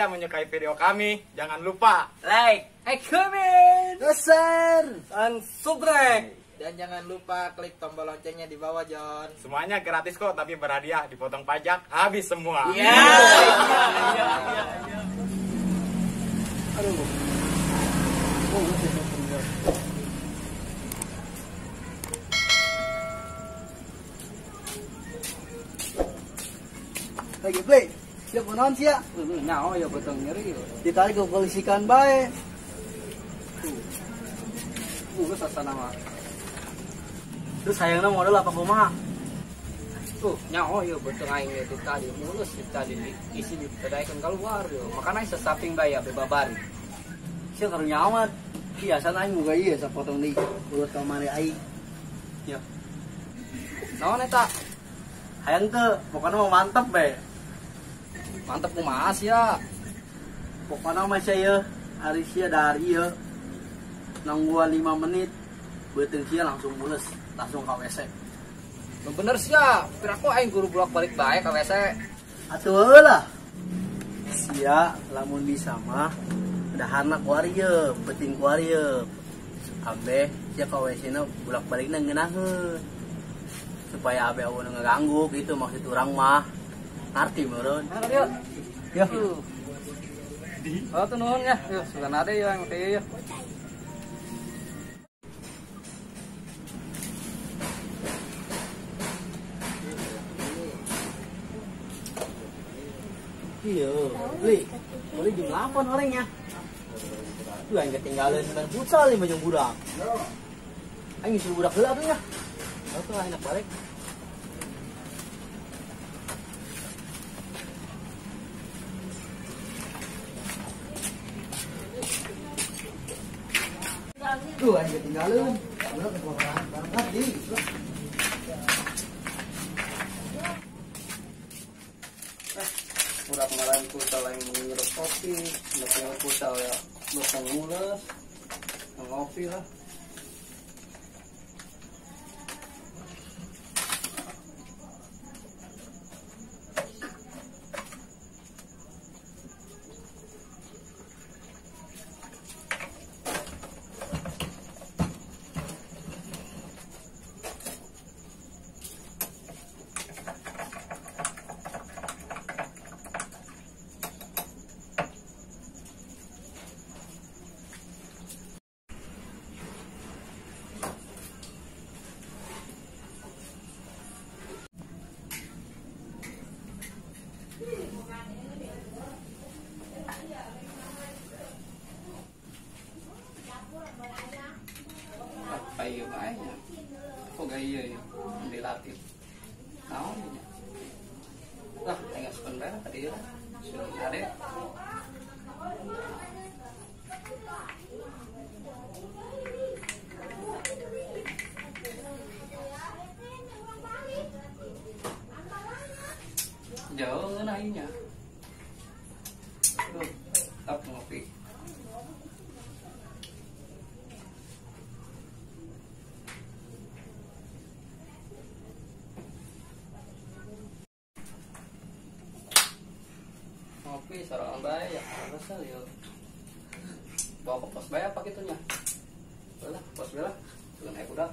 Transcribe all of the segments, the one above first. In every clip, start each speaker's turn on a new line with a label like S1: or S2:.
S1: kalian menyukai video kami, jangan lupa
S2: like, comment,
S3: share,
S2: dan subscribe. Dan jangan lupa klik tombol loncengnya di bawah, John.
S1: Semuanya gratis kok, tapi berhadiah, dipotong pajak, habis semua.
S2: Iya.
S3: Aduh. Lagi play. Siapa non sih ya?
S2: Nyawa ya potong nyeri.
S3: Ditarik ke polisikan baik.
S2: Gue sasana mah.
S3: Terus sayangnya modal apa kumaha?
S2: Nyawa ya potong aing itu tadi mulus tadi isi dipedaikan keluar yo. Makanya sesaping bayar bebabari.
S3: Siapa kalau nyawa? Biasa aing muga iya sapotong di urut kamari aing.
S2: Ya. Naon eta?
S3: Hayang ke, pokoknya mau mantep be.
S2: Mantep kumaha sih ya.
S3: Pokoknya mah saya hari sia dari ya. Nungguan 5 menit. Beuteung sia langsung mulus, langsung ke WC.
S2: Bener sih ya, piraku aing guru bolak-balik bae ka WC.
S3: Atuh lah. Sia lamun bisa mah udah anak warrior, penting warrior. Abe sia ka WC-na bolak-balikna ngeunaheun. Supaya abe aweuna ngeganggu gitu maksud urang mah. Ngerti meureun.
S2: Yuk.
S3: Ya.
S2: Oh, tuh nuhun ya. Yuk, sugan ada ya yang teh ya.
S3: Iya, beli. Boleh jam 8 orangnya. Tuh yang ketinggalan dengan futsal nih banyak budak. Aing suruh budak heula tuh ya. Tahu tuh enak balik. Tuh yang ketinggalan. Udah keluaran berangkat di.
S2: Udah kemarin futsal yang ngirup kopi, udah punya futsal ya bersang mules, ngopi lah. Ayo kayaknya, kok gak iya ya, dilatih. Tahu ya? Lah, tinggal sebentar tadi ya, sudah ada. Jauh nainya. Tuh, tetap ngopi. Ngopi sarang bae ya, asal yo. Bawa ke pos bae apa gitunya? Lah, pos bae lah. Tuh naik udah.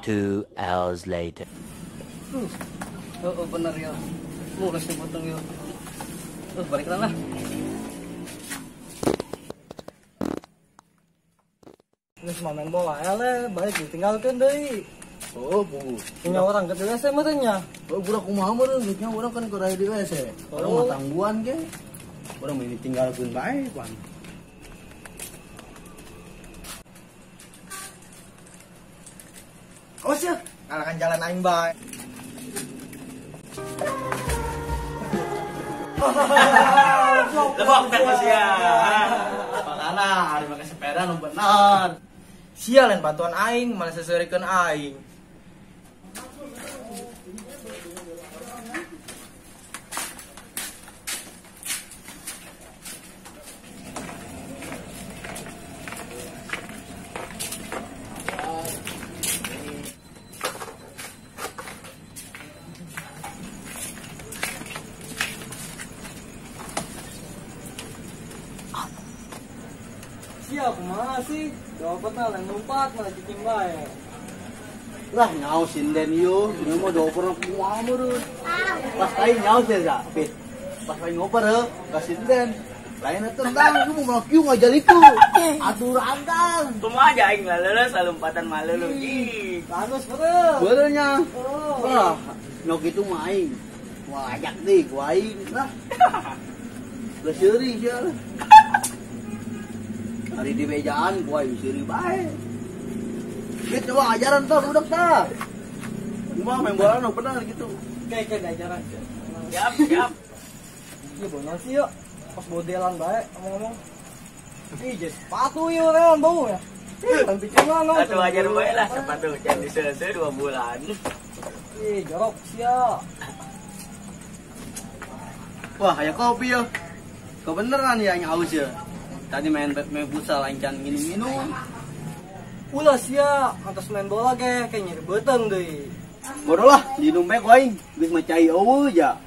S4: Two hours later.
S2: Oh, bener ya. Mulus nih potong ya. Balik lah.
S3: Geus main bola ele balik ditinggalkeun deui. Oh, Bu.
S5: Punya orang ke WC matanya.
S3: Oh, budak kumaha meureun duitnya urang kan kudu aya di WC. Orang mah tangguhan ge. Urang mah ditinggalkeun bae, Pan. Awas ya.
S5: Alakan jalan aing bae.
S3: Lebok tak sia. Makana hari make sepeda nu bener.
S5: Sia lain bantuan aing malah sesuaikan aing. Siap, kumaha sih? Dapat lah yang numpat malah cicing bae.
S3: Lah nyaw sinden yo, ini mah dioper kumaha meureun. Pas aing nyaw sih ya, Pit. Pas aing ngoper heuh, ka sinden. Lain tentang lu mau kieu ngajaliku. Atur andang.
S6: Kumaha aja aing laleus lompatan maleuleuk. Ih,
S5: Bagus betul.
S3: Beureunya.
S5: Oh.
S3: Wah, nyok itu mah aing. Wah, ajak deui ku aing lah. Geus seuri sia. Hari di bejaan ku aing seuri bae. Kita coba ajaran tuh budak tah. Kumaha main bola nu bener gitu.
S5: Kayak ajaran.
S6: siap, siap.
S5: Iya bener sih yuk. Pas modelan baik ngomong. Ih, jas sepatu yuk kan bau ya. Nanti cuma
S6: Satu ajar bae lah sepatu jadi selesai 2 bulan.
S5: Ih, jorok sia.
S3: Wah, kayak kopi ya. Kebeneran ya yang haus ya. Tadi main futsal lancan minum-minum.
S5: Ulah sia, atas main bola ge kayak nyeri beteng deui.
S3: Bodoh lah, di numpek aing geus macai eueuh ja.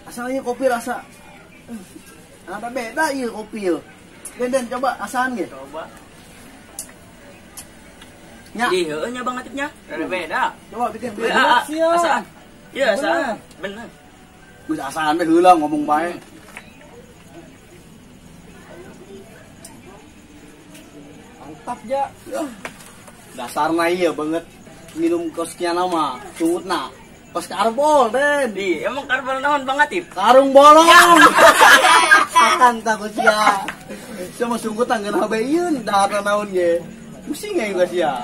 S3: Asalnya kopi rasa. Ada beda ieu kopi ieu. Den coba asahan ge.
S6: Coba.
S3: Nya,
S6: Di heueuh nya Bang Atipnya. Rada beda.
S3: coba bikin biar.
S6: Beda.
S5: Sia.
S6: Asaan. Iya,
S5: Bener.
S6: asaan. Bener.
S3: Geus asahan teh heula ngomong bae.
S5: Mantap ja.
S3: Dasarna ieu banget minum koskiana mah sungutna. Kos karbol den.
S6: Di, emang karbon naon Bang Atip?
S3: Karung bolong. Akan takut sia. Sama sungkut tanggeun habeueun dahar naon ge. Pusing ya geus ya.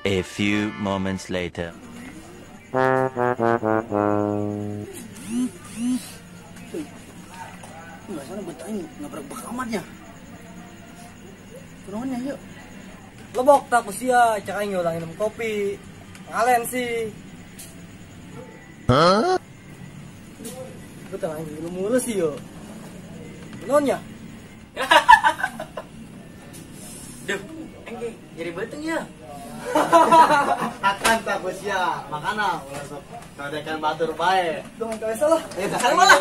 S4: A few moments later.
S3: Enggak sana betain nabrak bakamatnya. Kunaonnya yuk.
S5: Lebok tak sia, cak aing ulang minum kopi. Ngalen sih. Hah? Betul aing minum mulu sih yo. Nonnya.
S6: Duh, anjing, jadi beteng ya.
S3: Akan takut sia. Makana ulah sok ngadekan batur bae.
S5: Dong kau salah.
S3: Dasar malah.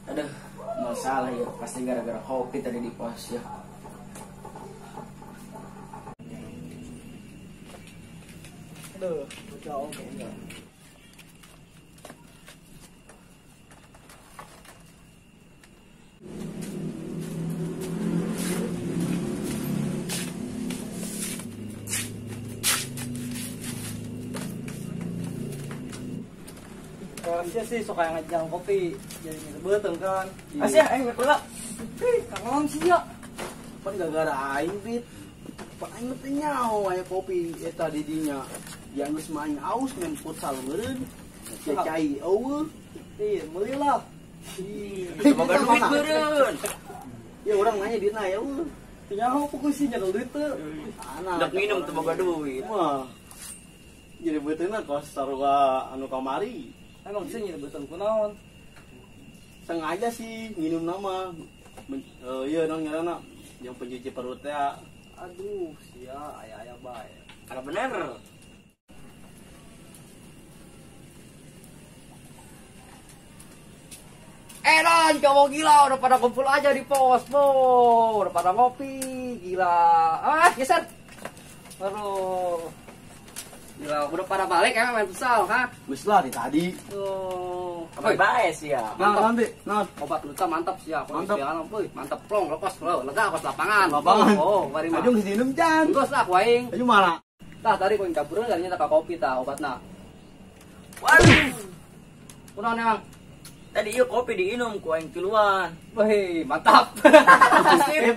S6: Aduh, masalah ya, pasti gara-gara kopi tadi di pos ya.
S5: Aduh, jauh kayaknya. Harusnya sih suka yang ngejang kopi jadi beteng kan.
S6: Asih, ayo pulang.
S5: Kangen sih ya.
S3: Pan gara-gara aing bit. Pan aing teh nyaho aya kopi eta di dinya. Yang geus main aus main futsal meureun. Cai eueuh.
S5: Iya, meuli lah.
S6: Semoga duit beureun.
S3: Ya orang nanya dina ya eueuh.
S5: Nyaho fokusnya kalau duit tuh.
S6: Dak minum teu boga duit.
S3: Mah. Jadi beuteuna kos sarua anu kamari.
S5: Emang sih nyari betul kunaon.
S3: Sengaja sih nginum nama. Iya dong nyarana yang pencuci perut teh.
S5: Aduh, sia aya bae.
S6: Ada bener.
S2: Dan cowok gila udah pada kumpul aja di pos, bo. Udah pada ngopi, gila. Geser. Aduh. Gila, udah pada balik ya main futsal, ha?
S3: Geus lah di tadi.
S2: Tuh.
S6: Apa bae sih ya?
S3: Nah, nanti. Nah,
S2: Obat luka mantap sih ya.
S3: Mantap.
S2: Mantap plong, lepas lo, lega pas lapangan.
S3: Lapangan.
S2: Oh, mari mah.
S3: Ayo geus dinum can.
S2: Terus lah kuaing.
S3: Ayo mana?
S2: Tah tadi kuaing campureun kalinya tak kopi tah obatna.
S6: Waduh.
S2: Kunaon emang?
S6: Tadi ieu kopi diinum ku aing tiluan.
S2: Wih, mantap.
S6: Sip,